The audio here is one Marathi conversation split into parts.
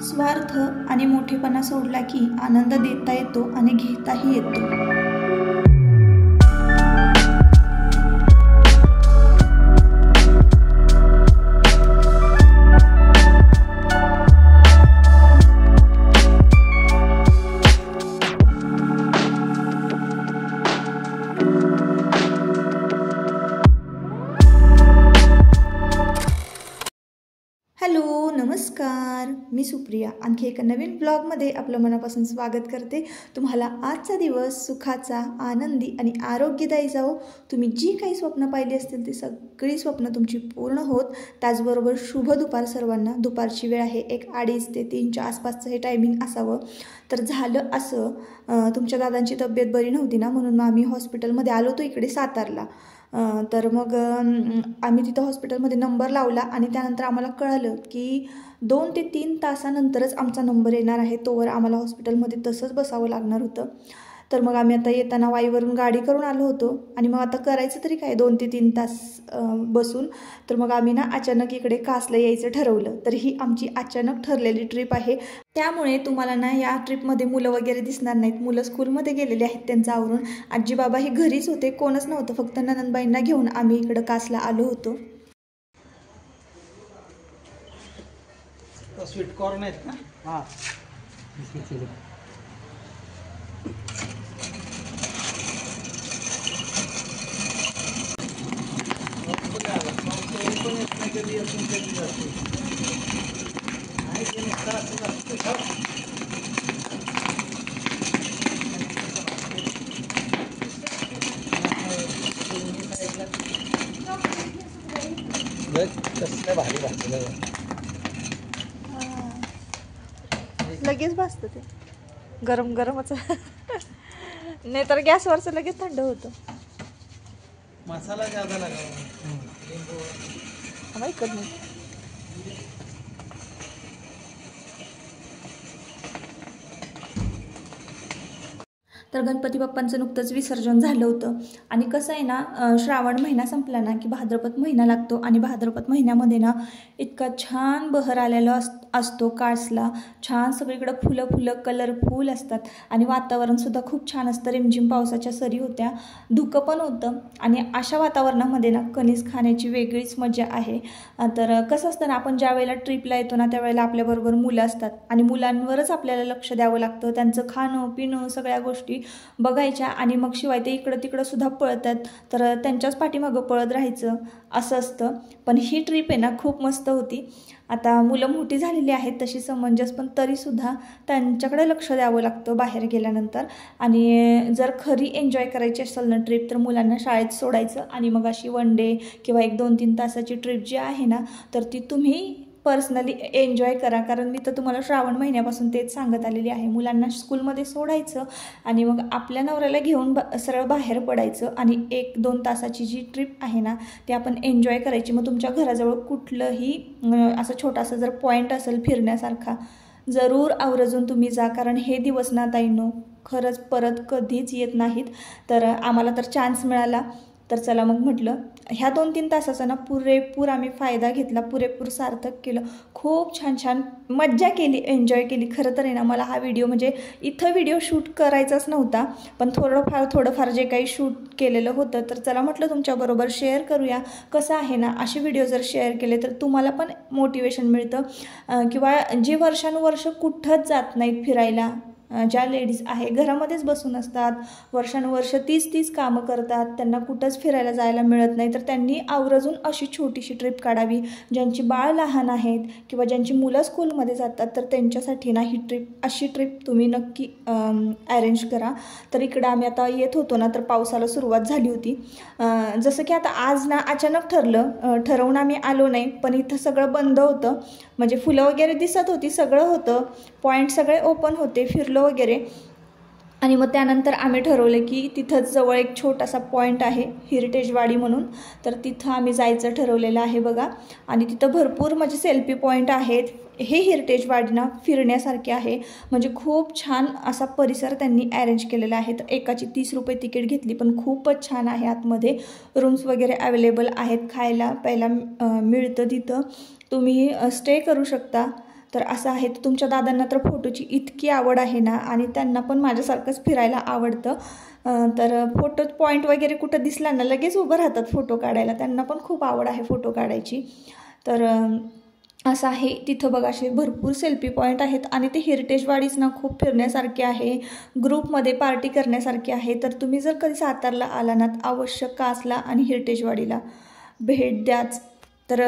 स्वार्थ आणि मोठेपणा सोडला की आनंद देता येतो आणि घेताही येतो. हॅलो, नमस्कार. मी सुप्रिया आणखी एका नवीन ब्लॉगमध्ये आपलं मनापासून स्वागत करते. तुम्हाला आजचा दिवस सुखाचा, आनंदी आणि आरोग्यदायी जावो. तुम्ही जी काही स्वप्न पाहिली असतील ती सगळी स्वप्न तुमची पूर्ण होत. त्याचबरोबर शुभ दुपार सर्वांना. दुपारची वेळ आहे 1:30 ते 3च्या आसपासचं हे टायमिंग असावं. तर झालं असं, तुमच्या दादांची तब्येत बरी नव्हती ना, म्हणून मग आम्ही हॉस्पिटलमध्ये आलो होतो इकडे सातारला. तर मग आम्ही तिथं हॉस्पिटलमध्ये नंबर लावला आणि त्यानंतर आम्हाला कळालं की 2 ते 3 तासानंतरच आमचा नंबर येणार आहे. तोवर आम्हाला हॉस्पिटलमध्ये तसंच बसावं लागणार होतं. तर मग आम्ही आता येताना वाईवरून गाडी करून आलो होतो आणि मग आता करायचं तरी काय 2 ते 3 तास बसून. तर मग आम्ही ना अचानक इकडे कासला यायचं ठरवलं. तर ही आमची अचानक ठरलेली ट्रिप आहे. त्यामुळे तुम्हाला ना या ट्रिपमध्ये मुलं वगैरे दिसणार नाहीत. मुलं स्कूलमध्ये गेलेले आहेत त्यांचं आवरून. आजी बाबा हे घरीच होते, कोणच नव्हतं, फक्त ननंदबाईंना घेऊन आम्ही इकडं कासला आलो होतो. स्वीट कॉर्न आहेत ना. हां, कसलं भारी भाजलं. लगेच भाजतं ते, गरम गरमच. नाही तर गॅसवरचं लगेच थंड होतं. मसाला ज्यादा लगावा. हवा इकडनं. तर गणपती बाप्पांचं नुकतंच विसर्जन झालं होतं. आणि कसं आहे ना, श्रावण महिना संपला ना की भाद्रपद महिना लागतो. आणि भाद्रपद महिन्यामध्ये ना इतका छान बहर आलेला असतो कासला. छान सगळीकडं फुलं फुलं कलरफुल असतात आणि वातावरणसुद्धा खूप छान असतं. रिमझिम पावसाच्या सरी होत्या, धुकं पण होतं. आणि अशा वातावरणामध्ये ना कणीस खाण्याची वेगळीच मजा आहे. तर कसं असतं ना, आपण ज्या वेळेला ट्रिपला येतो ना त्यावेळेला आपल्याबरोबर मुलं असतात आणि मुलांवरच आपल्याला लक्ष द्यावं लागतं. त्यांचं खाणं पिणं सगळ्या गोष्टी बघायच्या आणि मग शिवाय ते इकडं तिकडं सुद्धा पळतात, तर त्यांच्याच पाठीमागं पळत राहायचं असं असतं. पण ही ट्रिप आहे ना खूप मस्त होती. आता मुलं मोठी झालेली आहेत तशी समंजस, पण तरीसुद्धा त्यांच्याकडे लक्ष द्यावं लागतं बाहेर गेल्यानंतर. आणि जर खरी एन्जॉय करायची असेल ना ट्रिप, तर मुलांना शाळेत सोडायचं आणि मग अशी 1 डे किंवा 1-2-3 तासाची ट्रिप जी आहे ना, तर ती तुम्ही पर्सनली एन्जॉय करा. कारण मी तर तुम्हाला श्रावण महिन्यापासून तेच सांगत आलेली आहे. मुलांना स्कूलमध्ये सोडायचं आणि मग आपल्या नवऱ्याला घेऊन सरळ बाहेर पडायचं आणि 1-2 तासाची जी ट्रिप आहे ना ती आपण एन्जॉय करायची. मग तुमच्या घराजवळ कुठलंही असं छोटासा जर पॉईंट असेल फिरण्यासारखा, जरूर आवर्जून तुम्ही जा. कारण हे दिवस ना ताईंनो खरंच परत कधीच येत नाहीत. तर आम्हाला तर चान्स मिळाला. तर चला मग म्हटलं ह्या 2-3 तासाचा ना पुरेपूर आम्ही फायदा घेतला, पुरेपूर सार्थक केलं. खूप छान छान मज्जा केली, एन्जॉय केली. खरं तर आहे ना मला हा व्हिडिओ म्हणजे इथं व्हिडिओ शूट करायचाच नव्हता, पण थोडंफार जे काही शूट केलेलं होतं तर चला म्हटलं तुमच्याबरोबर शेअर करूया. कसं आहे ना, असे व्हिडिओ जर शेअर केले तर तुम्हाला पण मोटिवेशन मिळतं. किंवा जे वर्षानुवर्ष कुठंच जात नाहीत फिरायला, ज्या लेडीज आहे घरामध्येच बसून असतात, वर्षानुवर्ष तीच कामं करतात, त्यांना कुठंच फिरायला जायला मिळत नाही, तर त्यांनी आवर्जून अशी छोटीशी ट्रिप काढावी. ज्यांची बाळ लहान आहेत किंवा ज्यांची मुलं स्कूलमध्ये जातात तर त्यांच्यासाठी ना ही अशी ट्रिप तुम्ही नक्की अरेंज करा. तर इकडं आम्ही आता येत होतो ना तर पावसाला सुरुवात झाली होती. जसं की आता आज ना अचानक ठरवून आम्ही आलो नाही, पण इथं सगळं बंद होतं. म्हणजे फुलं वगैरे दिसत होती, सगळं होतं, पॉईंट सगळे ओपन होते, फिरलो वगैरे. आणि मग त्यानंतर आम्ही ठरवलं की तिथंच जवळ एक छोटासा पॉईंट आहे हेरिटेजवाडी म्हणून, तर तिथं आम्ही जायचं ठरवलेलं आहे बघा. आणि तिथं भरपूर म्हणजे सेल्फी पॉईंट आहेत. हे हेरिटेजवाडी ना फिरण्यासारखे आहे, म्हणजे खूप छान असा परिसर त्यांनी अरेंज केलेला आहे. तर एकाची 30 रुपये तिकीट घेतली, पण खूपच छान आहे. आतमध्ये रूम्स वगैरे अवेलेबल आहेत, खायला प्यायला मिळतं तिथं, तुम्ही स्टे करू शकता. तर असं आहे. तर तुमच्या दादांना तर फोटोची इतकी आवड आहे ना, आणि त्यांना पण माझ्यासारखंच फिरायला आवडतं. तर फोटो पॉईंट वगैरे कुठं दिसला ना लगेच उभं राहतात फोटो काढायला. त्यांना पण खूप आवड आहे फोटो काढायची. तर असं आहे. तिथं बघा असे भरपूर सेल्फी पॉईंट आहेत आणि ते हेरिटेजवाडीच ना खूप फिरण्यासारखे आहे, ग्रुपमध्ये पार्टी करण्यासारखी आहे. तर तुम्ही जर कधी सातारला आला ना आवश्यक कासला आणि हेरिटेजवाडीला भेट द्याच. तर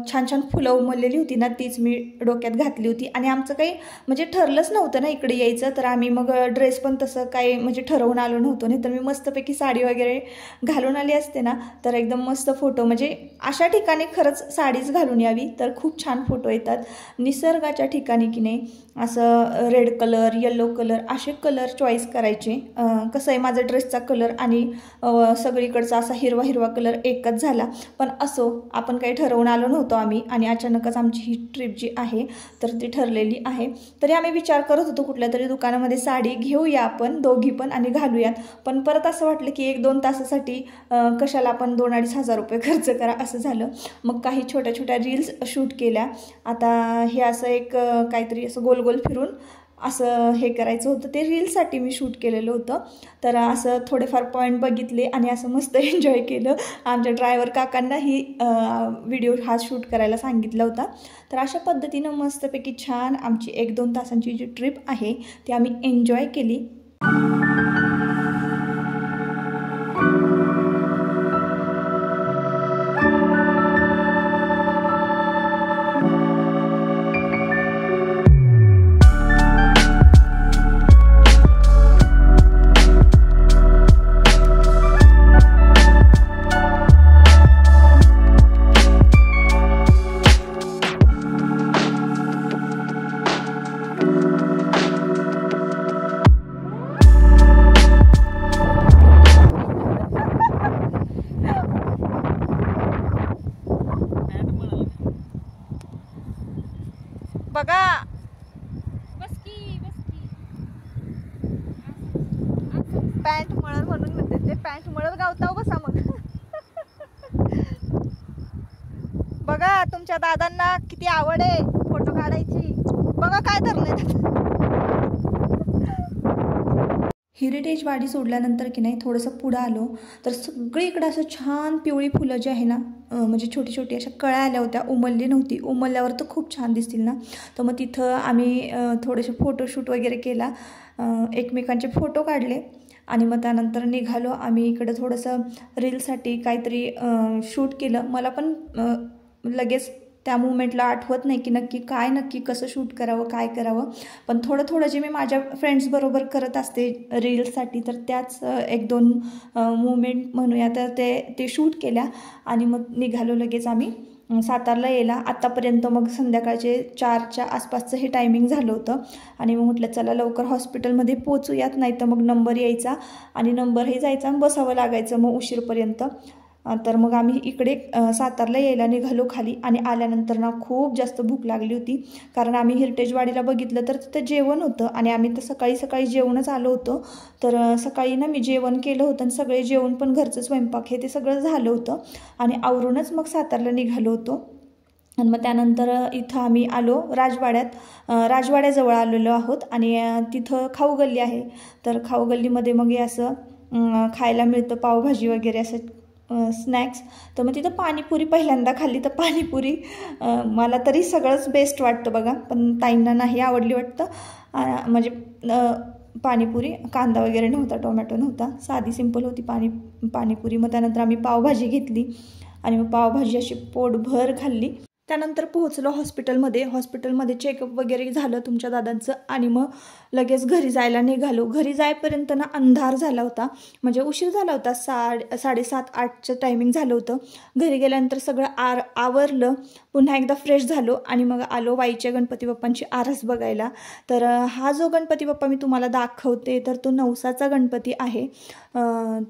छान छान फुलं उमललेली होती ना, तीच मी डोक्यात घातली होती. आणि आमचं काही म्हणजे ठरलंच नव्हतं ना इकडे यायचं. तर आम्ही मग ड्रेस पण तसं काही म्हणजे ठरवून आलो नव्हतो. नाही तर मी मस्तपैकी साडी वगैरे घालून आली असते ना, तर एकदम मस्त फोटो, म्हणजे अशा ठिकाणी खरंच साडीच घालून यावी तर खूप छान फोटो येतात. निसर्गाच्या ठिकाणी की नाही असं रेड कलर, येलो कलर असे कलर चॉईस करायचे. कसं आहे, माझा ड्रेसचा कलर आणि सगळीकडचा असा हिरवा हिरवा कलर एकच झाला. पण असो, आपण काही ठरवून आलो नव्हतो आम्ही, आणि अचानकच आमची ही ट्रिप जी आहे तर ती ठरलेली आहे. तरी आम्ही विचार करत होतो कुठल्या तरी दुकानामध्ये साडी घेऊया आपण दोघी पण आणि घालूयात. पण परत असं वाटलं की 1-2 तासासाठी कशाला आपण 2-2.5 हजार रुपये खर्च करा, असं झालं. मग काही छोट्या छोट्या रील्स शूट केल्या. आता हे असं एक काहीतरी असं गोल गोल फिरून असं हे करायचं होतं, ते रीलसाठी मी शूट केलेलं होतं. तर असं थोडेफार पॉईंट बघितले आणि असं मस्त एन्जॉय केलं. आमच्या ड्रायव्हर काकांनाही व्हिडिओ हा शूट करायला सांगितला होता. तर अशा पद्धतीनं मस्तपैकी छान आमची 1-2 तासांची जी ट्रिप आहे ती आम्ही एन्जॉय केली. बघा पॅन्ट मळल म्हणून म्हणते ते, पॅन्ट मळल गावता बसा मग. बघा तुमच्या दादांना किती आवड आहे फोटो काढायची. बघा काय धरलंय. हेरिटेजवाडी सोडल्यानंतर की नाही थोडंसं पुढं आलो तर सगळीकडे असं छान पिवळी फुलं जी आहे ना, म्हणजे छोटी छोटी अशा कळ्या आल्या होत्या, उमलली नव्हती. उमलल्यावर तर खूप छान दिसतील ना. तर मग तिथं आम्ही थोडेसे फोटोशूट वगैरे केला, एकमेकांचे फोटो काढले आणि मग त्यानंतर निघालो आम्ही इकडं. थोडंसं रीलसाठी काहीतरी शूट केलं. मला पण लगेच त्या मुवमेंटला आठवत नाही की नक्की कसं शूट करावं, काय करावं. पण थोडं थोडं जे मी माझ्या फ्रेंड्सबरोबर करत असते रील्ससाठी, तर त्याच 1-2 मुवमेंट म्हणूया तर ते शूट केल्या आणि मग निघालो लगेच आम्ही सातारला यायला. आत्तापर्यंत मग संध्याकाळचे 4च्या आसपासचं हे टायमिंग झालं होतं आणि मग म्हटलं चला लवकर हॉस्पिटलमध्ये पोचूयात, नाही तर मग नंबर यायचा आणि नंबरही जायचा आणि बसावं लागायचं मग उशीरपर्यंत. तर मग आम्ही इकडे सातारला यायला निघालो खाली. आणि आल्यानंतर ना खूप जास्त भूक लागली होती, कारण आम्ही हेरिटेजवाडीला बघितलं तर तिथं जेवण होतं आणि आम्ही तर सकाळी जेवणच आलो होतो. तर सकाळी ना मी जेवण केलं होतं आणि सगळे जेवण पण घरचं स्वयंपाक हे ते सगळं झालं होतं आणि आवरूनच मग सातारला निघालो होतो. आणि मग त्यानंतर इथं आम्ही आलो राजवाड्याजवळ आलेलो आहोत आणि तिथं खाऊ गल्ली आहे. तर खाऊ गल्लीमध्ये मग हे असं खायला मिळतं, पावभाजी वगैरे असं स्नॅक्स. तर मग तिथं पाणीपुरी पहिल्यांदा खाल्ली. तर पाणीपुरी मला तरी सगळंच बेस्ट वाटतं बघा, पण ताईंना नाही आवडली वाटतं. म्हणजे पाणीपुरी कांदा वगैरे नव्हता, टोमॅटो नव्हता, साधी सिंपल होती पाणीपुरी. मग त्यानंतर आम्ही पावभाजी घेतली आणि मग पावभाजी अशी पोटभर खाल्ली. त्यानंतर पोहोचलो हॉस्पिटलमध्ये चेकअप वगैरे झालं तुमच्या दादांचं आणि मग लगेच घरी जायला निघालो. घरी जाईपर्यंत ना अंधार झाला होता, म्हणजे उशीर झाला होता, 7:30-8चं टायमिंग झालं होतं. घरी गेल्यानंतर सगळं आवरलं, पुन्हा एकदा फ्रेश झालो आणि मग आलो वाईच्या गणपती बाप्पांची आरस बघायला. तर हा जो गणपती बाप्पा मी तुम्हाला दाखवते तर तो नवसाचा गणपती आहे.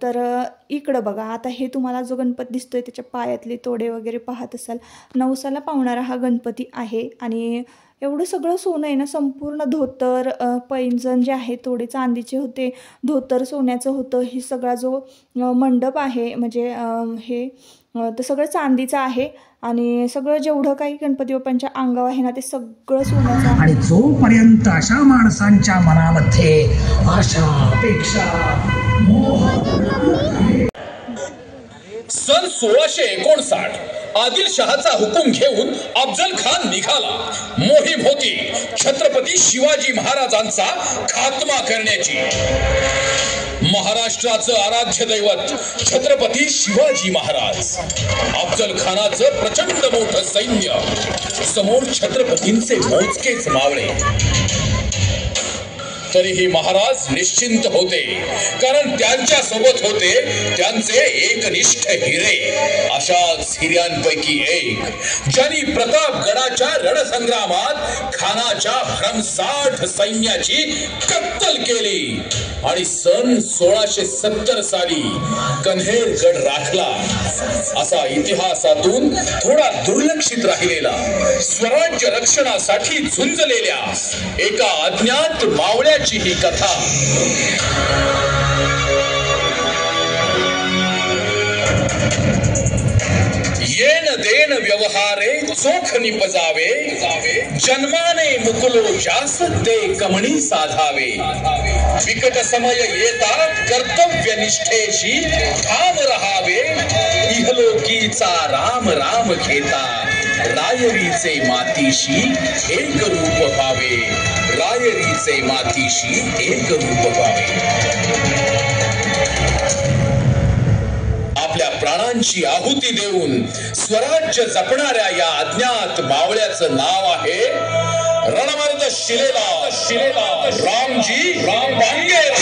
तर इकडं बघा, आता हे तुम्हाला जो गणपती दिसतोय त्याच्या पायातले तोडे वगैरे पाहत असाल, नवसाला पावणारा हा गणपती आहे. आणि एवढं सगळं सोनं आहे ना, संपूर्ण धोतर, पैंजण जे आहे थोडे चांदीचे होते, धोतर सोन्याचं होतं. हे सगळा जो मंडप आहे म्हणजे हे तर सगळं चांदीचं आहे आणि सगळं जेवढं काही गणपती बाप्पांच्या अंगावर आहे ना ते सगळं सोन्याचं आहे. आणि जोपर्यंत अशा माणसांच्या मनामध्ये आशा अपेक्षा सन 1659 आदिलशहाचा हुकूम घेऊन अफजल खान निघाला. मोहीम होती छत्रपती शिवाजी महाराजांचा खात्मा करण्याची. महाराष्ट्राचं आराध्य दैवत छत्रपती शिवाजी महाराज. अफजल खानाचं प्रचंड मोठं सैन्य, समोर छत्रपतींचे मोजकेच मावळे. तरीही महाराज निश्चिंत होते, कारण त्यांच्या सोबत होते त्यांचे एकनिष्ठ हिरे. अशाच हिऱ्यांपैकी एक, ज्यांनी प्रतापगडाच्या रणसंग्रामात खानाच्या भरमसाठ सैन्याची कत्तल केली आणि सन 1670 साली कन्हेरगड राखला. असा इतिहासातून थोडा दुर्लक्षित राहिलेला, स्वराज्य रक्षणासाठी झुंजलेल्या एका अज्ञात मावळ्या ही कथा. येन देन व्यवहारे चोख निपजावे, जन्माने मुकुलो जास ते कमणी साधावे. विकट समय येता कर्तव्य निष्ठेशी ठाम रहावे, इहलोकीचा राम राम घेता रायरीचे मातीशी एक रूप व्हावे. रायरीचे मातीशी एक रूप व्हावे. आपल्या प्राणांची आहुती देऊन स्वराज्य जपणाऱ्या या अज्ञात मावळ्याचं नाव आहे रणमर्द शिलेला रामजी बांगेरा.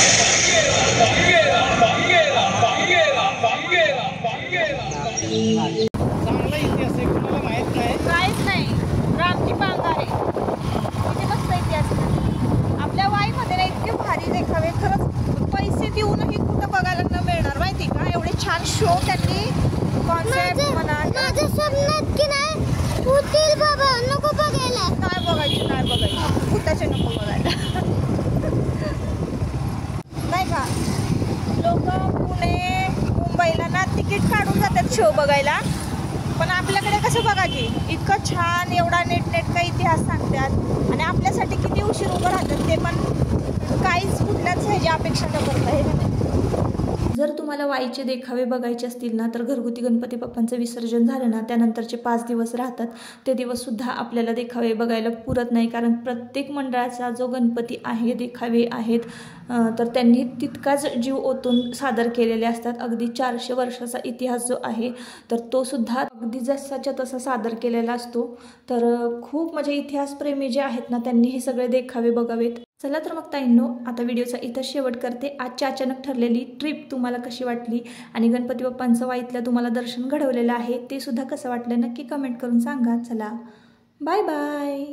चांगला इतिहास आहे, कुणाला माहित नाही. काहीच नाही. रामजी बांगारे किती मस्त इतिहास. आपल्या वाईमध्ये ना इतके भारी देखावे, खरंच पैसे देऊनही कुठं बघायला न मिळणार माहिती का. एवढे छान शो त्यांनी कॉन्सेप्ट म्हणा. माझ्या स्वप्नात की नाही होतील बाबा, नको बघायला. नाही बघायची कुठाचे नको बघायला. नाही का, लोक पुणे मुंबईला ना तिकीट काढून जातात शो बघायला, पण आपल्याकडे कसं बघा की इतकं छान एवढा नेटका इतिहास सांगतात आणि आपल्यासाठी किती उशीर उभं राहतात ते पण काहीच कुठल्याच ह्याची अपेक्षा न करता. हे जर तुम्हाला वाईचे देखावे बघायचे असतील ना तर घरगुती गणपती बाप्पांचं विसर्जन झालं ना त्यानंतरचे 5 दिवस राहतात ते दिवससुद्धा आपल्याला देखावे बघायला पुरत नाही, कारण प्रत्येक मंडळाचा जो गणपती आहे देखावे आहेत तर त्यांनी तितकाच जीव ओतून सादर केलेले असतात. अगदी 400 वर्षाचा इतिहास जो आहे तर तो सुद्धा अगदी जसाच्या तसा सादर केलेला असतो. तर खूप म्हणजे इतिहासप्रेमी जे आहेत ना त्यांनी हे सगळे देखावे बघावेत. चला तर मग ताईंनो, आता व्हिडिओचा इथं शेवट करते. आजची अचानक ठरलेली ट्रिप तुम्हाला कशी वाटली आणि गणपती बाप्पांचं वाईतलं तुम्हाला दर्शन घडवलेलं आहे ते सुद्धा कसं वाटलं नक्की कमेंट करून सांगा. चला बाय बाय.